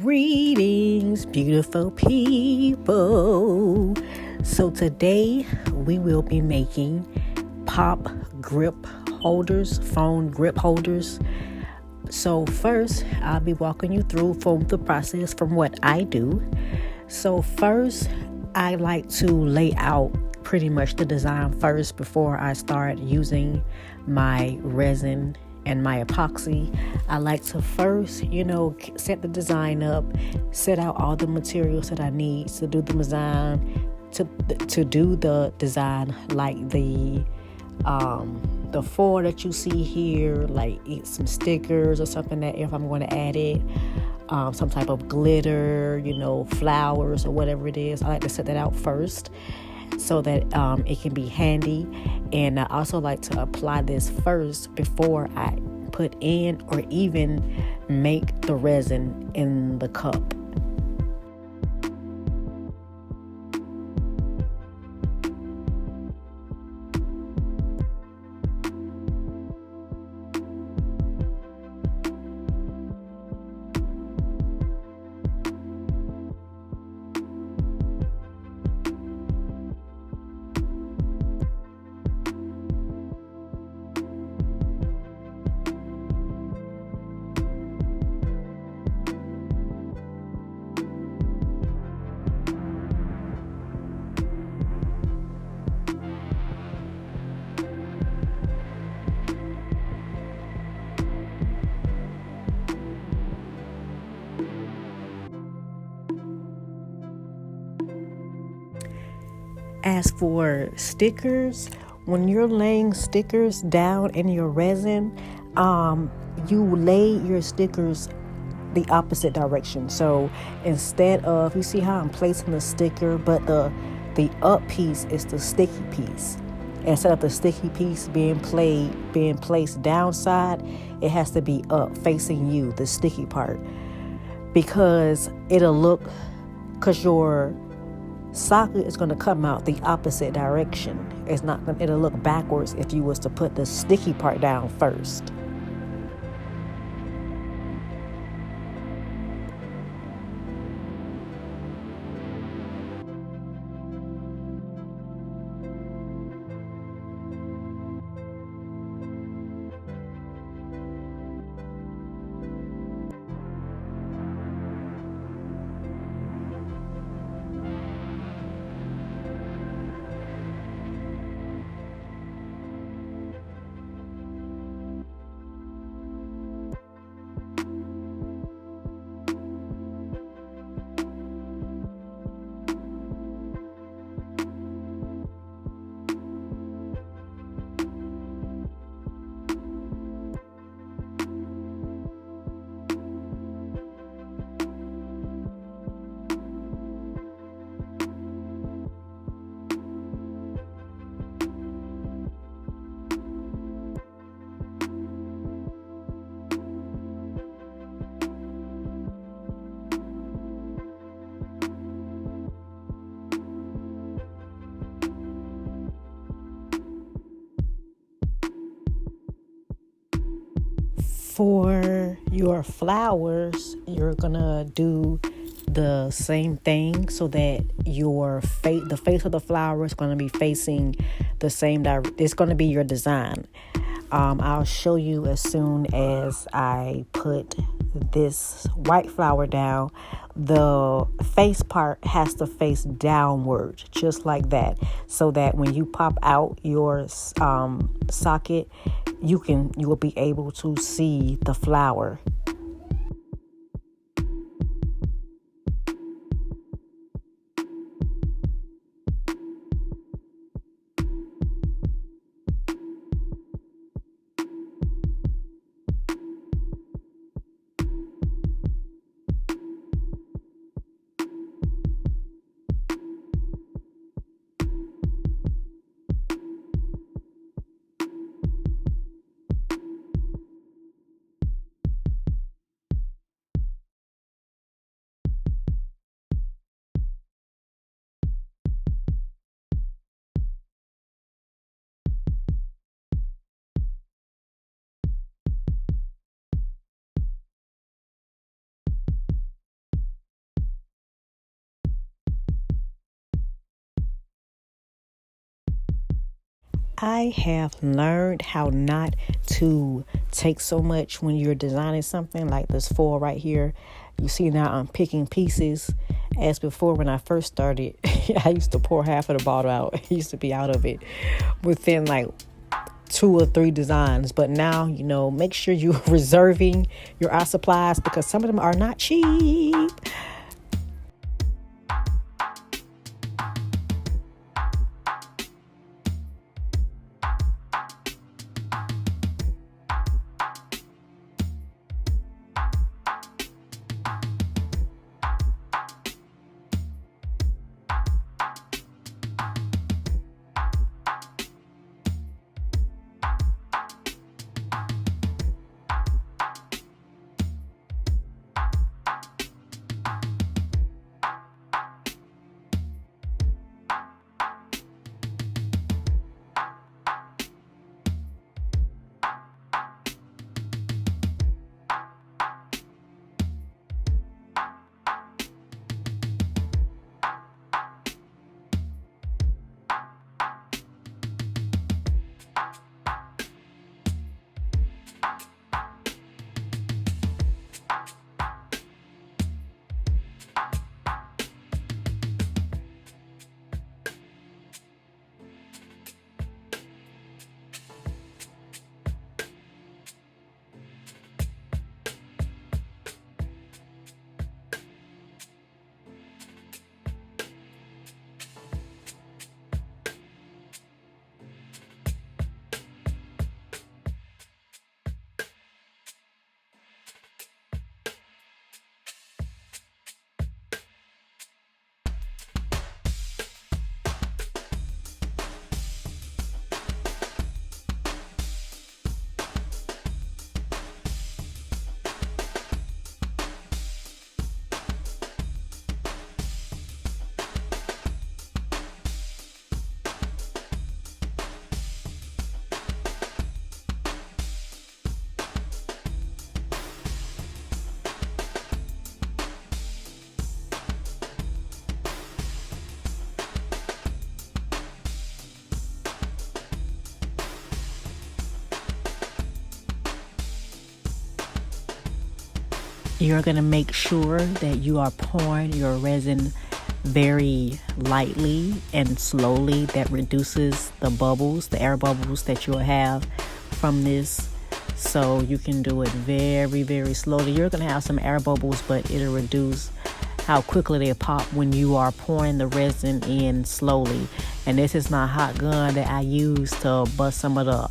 Greetings, beautiful people. So today we will be making pop grip holders, phone grip holders. So first, I'll be walking you through from the process from what I do. So first, I like to lay out pretty much the design first before I start using my resin and my epoxy. I like to first, set the design up, set out all the materials that I need to do the design, to do the design, like the foil that you see here, like some stickers or something that if I'm going to add it, some type of glitter, flowers or whatever it is. I like to set that out first so that it can be handy. And I also like to apply this first before I put in or even make the resin in the cup. As for stickers, when you're laying stickers down in your resin, you lay your stickers the opposite direction. So instead of, you see how I'm placing the sticker, but the up piece is the sticky piece. Instead of the sticky piece being placed downside, it has to be up, facing you, the sticky part, because your socket is going to come out the opposite direction. It'll look backwards if you was to put the sticky part down first. For your flowers, you're gonna do the same thing so that the face of the flower is gonna be facing the same it's gonna be your design. I'll show you as soon as I put this white flower down. The face part has to face downward, just like that, so that when you pop out your socket, you will be able to see the flower. I have learned how not to take so much when you're designing something like this foil right here. You see now I'm picking pieces. As before, when I first started, I used to pour half of the bottle out. I used to be out of it within like 2 or 3 designs. But now, make sure you're reserving your art supplies because some of them are not cheap. You're going to make sure that you are pouring your resin very lightly and slowly. That reduces the bubbles, the air bubbles that you'll have from this. So you can do it very, very slowly. You're going to have some air bubbles, but it'll reduce how quickly they pop when you are pouring the resin in slowly. And this is my hot gun that I use to bust some of the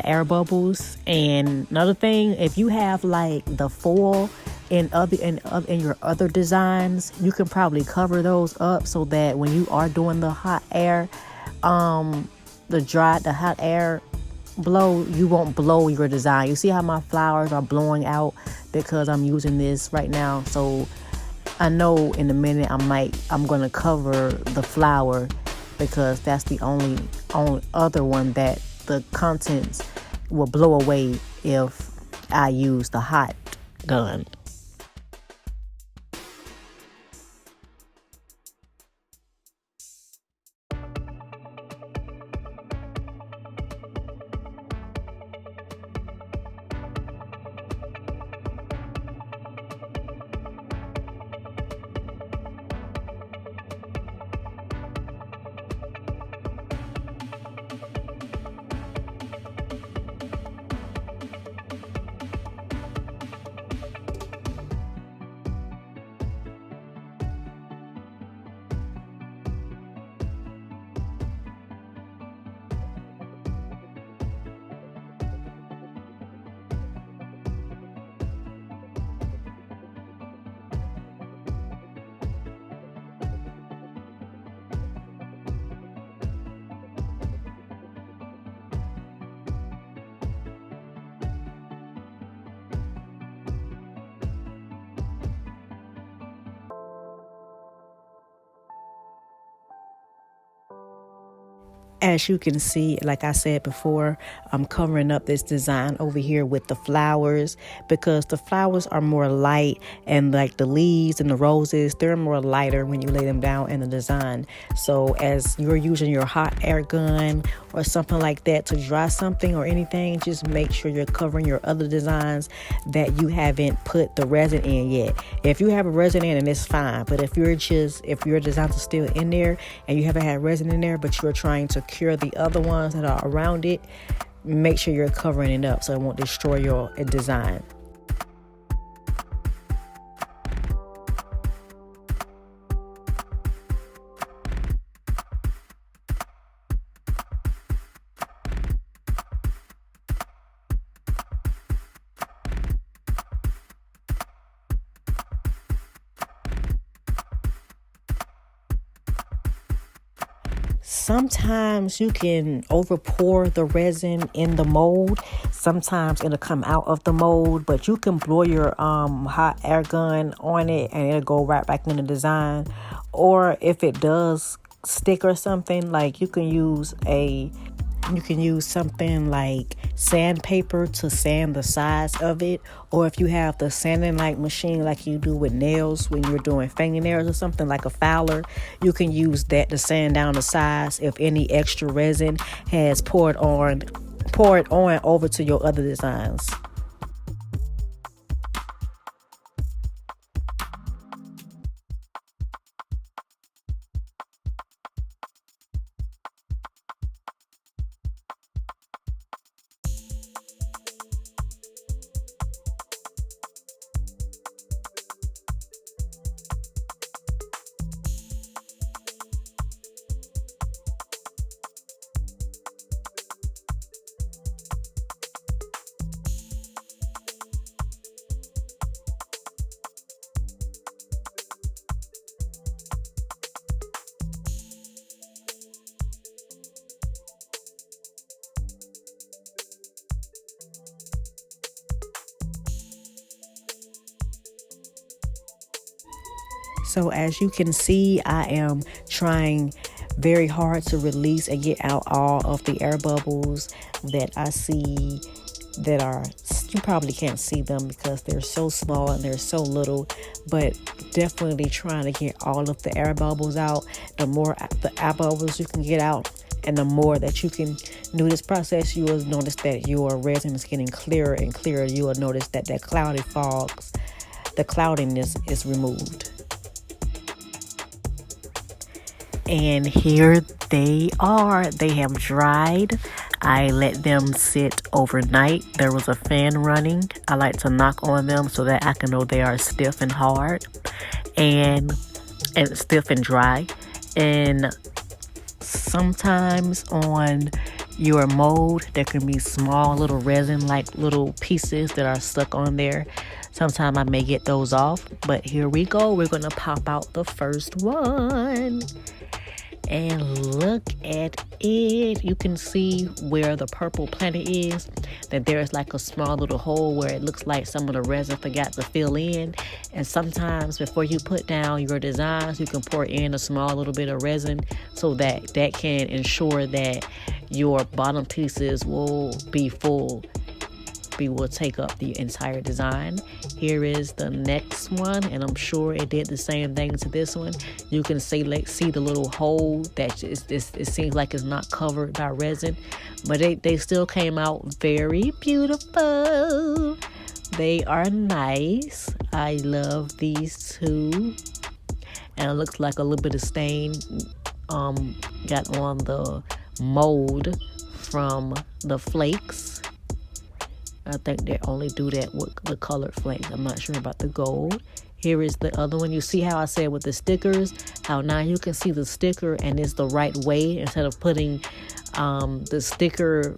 air bubbles. And another thing, if you have like the foil in your other designs, you can probably cover those up so that when you are doing the hot air, the hot air blow, you won't blow your design. You see how my flowers are blowing out because I'm using this right now. So I know in a minute I'm gonna cover the flower because that's the only other one that the contents will blow away if I use the hot gun. As you can see, like I said before, I'm covering up this design over here with the flowers because the flowers are more light, and like the leaves and the roses, they're more lighter when you lay them down in the design. So as you're using your hot air gun or something like that to dry something or anything, just make sure you're covering your other designs that you haven't put the resin in yet. If you have a resin in, and it's fine, but if your designs are still in there and you haven't had resin in there, but you're trying to cure the other ones that are around it, make sure you're covering it up so it won't destroy your design. Sometimes you can over pour the resin in the mold. Sometimes it'll come out of the mold, but you can blow your hot air gun on it and it'll go right back in the design. Or if it does stick or something, like you can use something like sandpaper to sand the sides of it. Or if you have the sanding like machine like you do with nails when you're doing fingernails or something like a filer, you can use that to sand down the sides if any extra resin has poured on over to your other designs. So as you can see, I am trying very hard to release and get out all of the air bubbles that I see that are, you probably can't see them because they're so small and they're so little, but definitely trying to get all of the air bubbles out. The more the air bubbles you can get out and the more that you can do this process, you will notice that your resin is getting clearer and clearer. You will notice that the cloudiness is removed. And here they are. They have dried. I let them sit overnight. There was a fan running. I like to knock on them so that I can know they are stiff and hard and stiff and dry. And sometimes on your mold, there can be small little resin like little pieces that are stuck on there. Sometimes I may get those off, but here we go. We're going to pop out the first one. And look at it. You can see where the purple planet is, that there's like a small little hole where it looks like some of the resin forgot to fill in. And sometimes before you put down your designs, you can pour in a small little bit of resin so that can ensure that your bottom pieces will be full. Will take up the entire design. Here is the next one, and I'm sure it did the same thing to this one. You can see the little hole that it seems like it's not covered by resin, but they still came out very beautiful. They are nice. I love these two, and it looks like a little bit of stain got on the mold from the flakes. I think they only do that with the colored flakes. I'm not sure about the gold. Here is the other one. You see how I said with the stickers, how now you can see the sticker and it's the right way instead of putting the sticker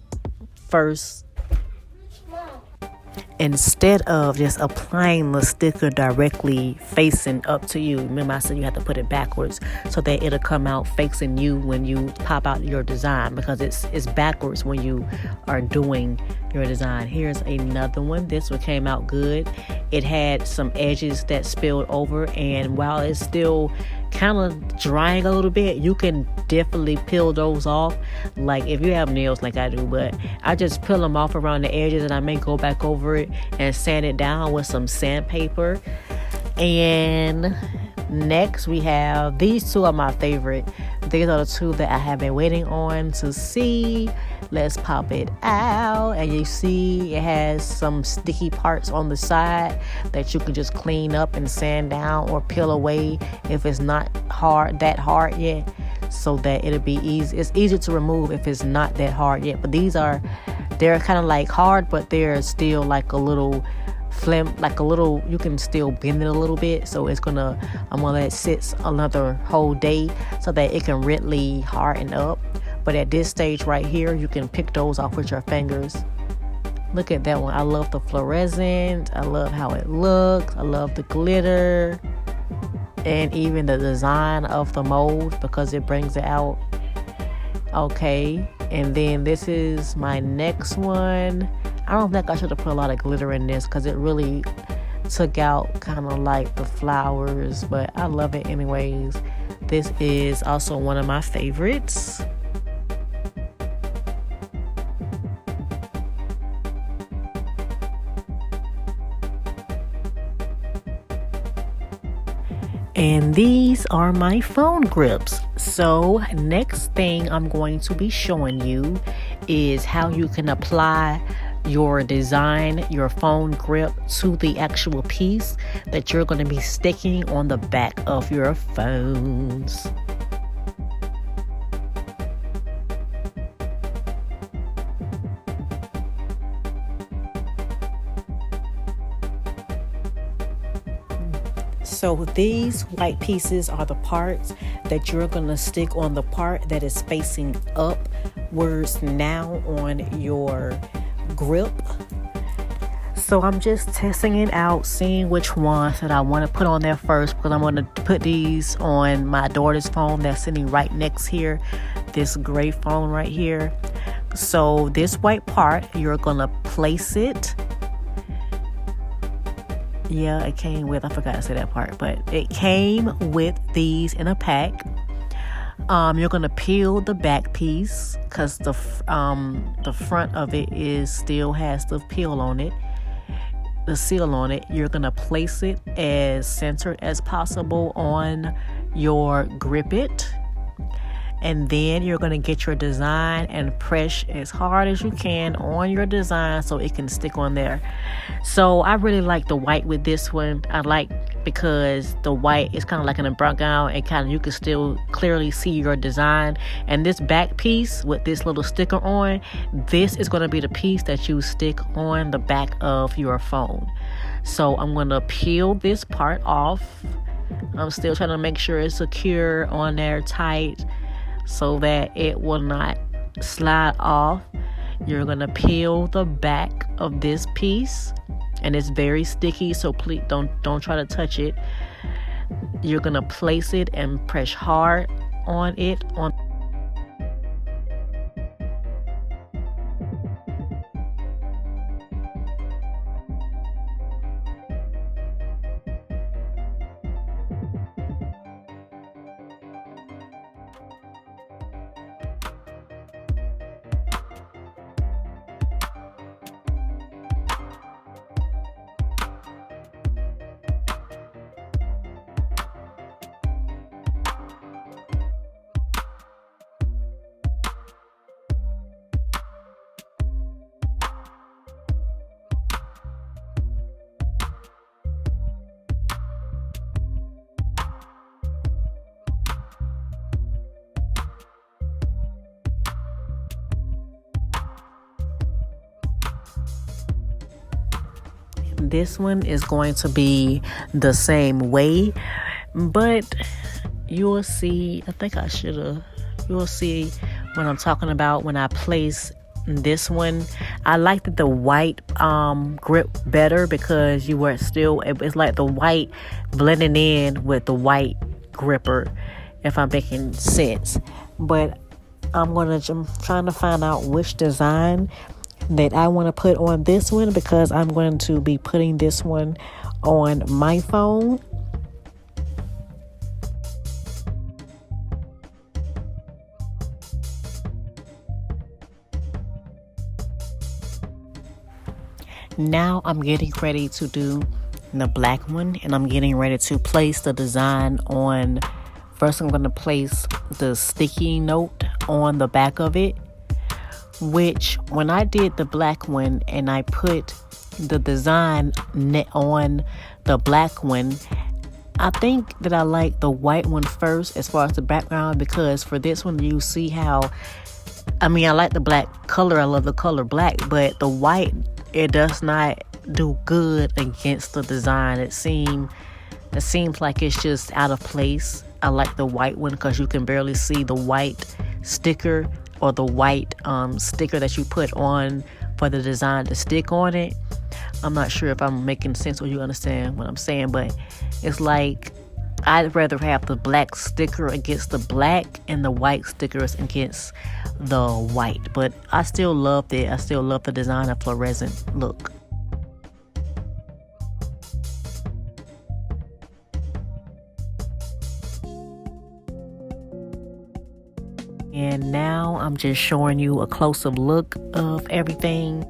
first. Instead of just applying the sticker directly facing up to you. Remember I said you have to put it backwards so that it'll come out facing you when you pop out your design, because it's backwards when you are doing your design. Here's another one. This one came out good. It had some edges that spilled over, and while it's still kind of drying a little bit, you can definitely peel those off, like if you have nails like I do. But I just peel them off around the edges, and I may go back over it and sand it down with some sandpaper. And next we have these two are my favorite. These are the two that I have been waiting on to see. Let's pop it out, and you see it has some sticky parts on the side that you can just clean up and sand down or peel away if it's not that hard yet, so that it'll be easy. It's easier to remove if it's not that hard yet. But they're kind of like hard, but they're still like a little you can still bend it a little bit. So I'm gonna let it sit another whole day so that it can really harden up. But at this stage right here, you can pick those off with your fingers. Look at that one. I love the fluorescent. I love how it looks. I love the glitter, and even the design of the mold, because it brings it out. Okay, and then this is my next one. I don't think I should have put a lot of glitter in this, because it really took out kind of like the flowers, but I love it anyways. This is also one of my favorites. And these are my phone grips. So next thing I'm going to be showing you is how you can apply your design, your phone grip, to the actual piece that you're going to be sticking on the back of your phones. So these white pieces are the parts that you're going to stick on the part that is facing upwards now on your grip. So I'm just testing it out, seeing which ones that I want to put on there first, because I'm going to put these on my daughter's phone that's sitting right next here, this gray phone right here. So this white part, you're going to place it. Yeah, it came with, I forgot to say that part, but it came with these in a pack. You're going to peel the back piece, because the front of it still has the seal on it. You're going to place it as centered as possible on your grip it. And then you're going to get your design and press as hard as you can on your design so it can stick on there. So I really like the white with this one. I like because the white is kind of like in a background, and kind of you can still clearly see your design. And this back piece with this little sticker on, this is going to be the piece that you stick on the back of your phone. So I'm going to peel this part off. I'm still trying to make sure it's secure on there tight, so that it will not slide off. You're going to peel the back of this piece, and it's very sticky, so please don't try to touch it. You're going to place it and press hard on it. This one is going to be the same way, but you'll see, you'll see what I'm talking about when I place this one. I liked the white grip better, because it's like the white blending in with the white gripper, if I'm making sense. But I'm trying to find out which design that I want to put on this one, because I'm going to be putting this one on my phone. Now I'm getting ready to do the black one, and I'm getting ready to place the design on. First, I'm going to place the sticky note on the back of it, which when I did the black one and I put the design on the black one, I think that I like the white one first as far as the background, because for this one you see how, I like the black color, I love the color black, but the white, it does not do good against the design. It seems like it's just out of place. I like the white one because you can barely see the white sticker or the white sticker that you put on for the design to stick on it. I'm not sure if I'm making sense or you understand what I'm saying, but it's like I'd rather have the black sticker against the black and the white stickers against the white. But I still loved it. I still love the design of fluorescent look. And now I'm just showing you a close-up look of everything.